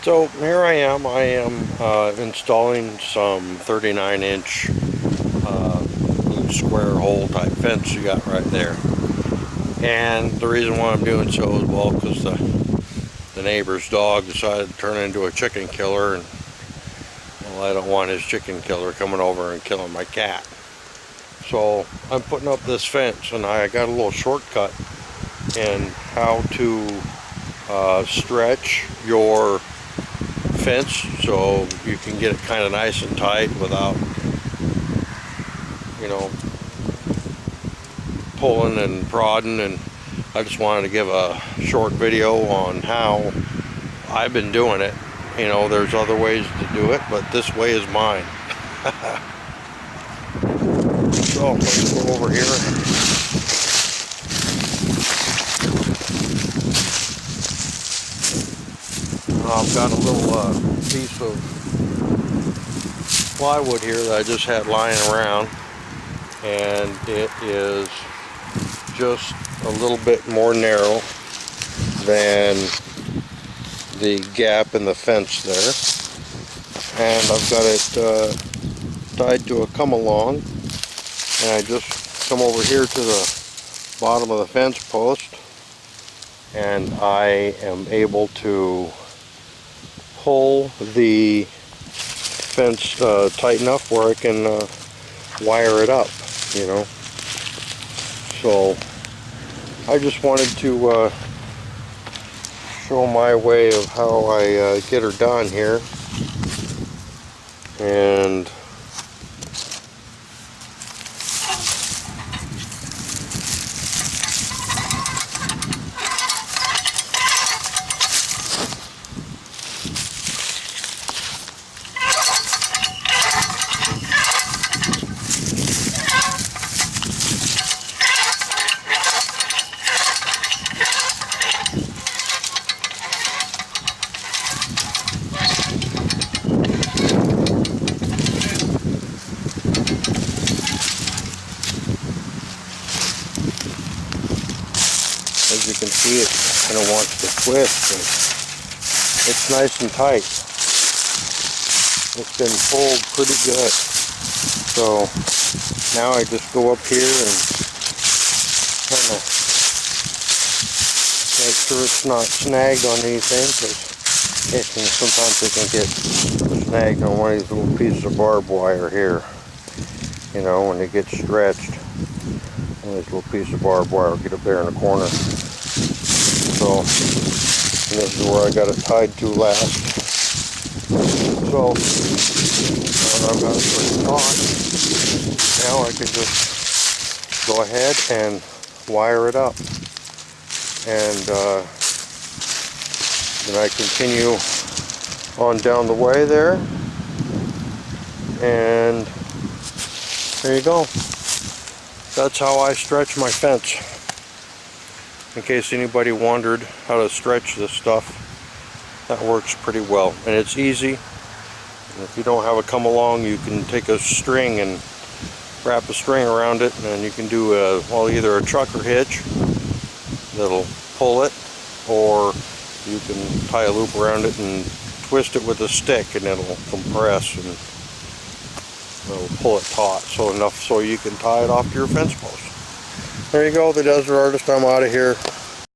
So here I am installing some 39-inch square hole type fence you got right there. And the reason why I'm doing so is, well, because the neighbor's dog decided to turn into a chicken killer, and well, I don't want his chicken killer coming over and killing my cat. So I'm putting up this fence, and I got a little shortcut in how to stretch your fence so you can get it kind of nice and tight without, you know, pulling and prodding. And I just wanted to give a short video on how I've been doing it. You know, there's other ways to do it, but this way is mine. So let's go over here. I've got a little piece of plywood here that I just had lying around, and it is just a little bit more narrow than the gap in the fence there, and I've got it tied to a come along, and I just come over here to the bottom of the fence post, and I am able to pull the fence tight enough where I can wire it up, you know. So I just wanted to show my way of how I get her done here. And as you can see, it kind of wants to twist, and it's nice and tight. It's been pulled pretty good. So now I just go up here and kind of make sure it's not snagged on anything, because sometimes it can get snagged on one of these little pieces of barbed wire here. You know, when it gets stretched, one of these little pieces of barbed wire will get up there in the corner. So, and this is where I got it tied to last. So, I've got it pretty taut. Now I can just go ahead and wire it up. And then I continue on down the way there. And there you go. That's how I stretch my fence. In case anybody wondered how to stretch this stuff, that works pretty well, and it's easy. And if you don't have a come along, you can take a string and wrap a string around it, and you can do either a trucker hitch that'll pull it, or you can tie a loop around it and twist it with a stick, and it'll compress and it'll pull it taut, so enough so you can tie it off to your fence post. There you go, the Desert Artist. I'm out of here.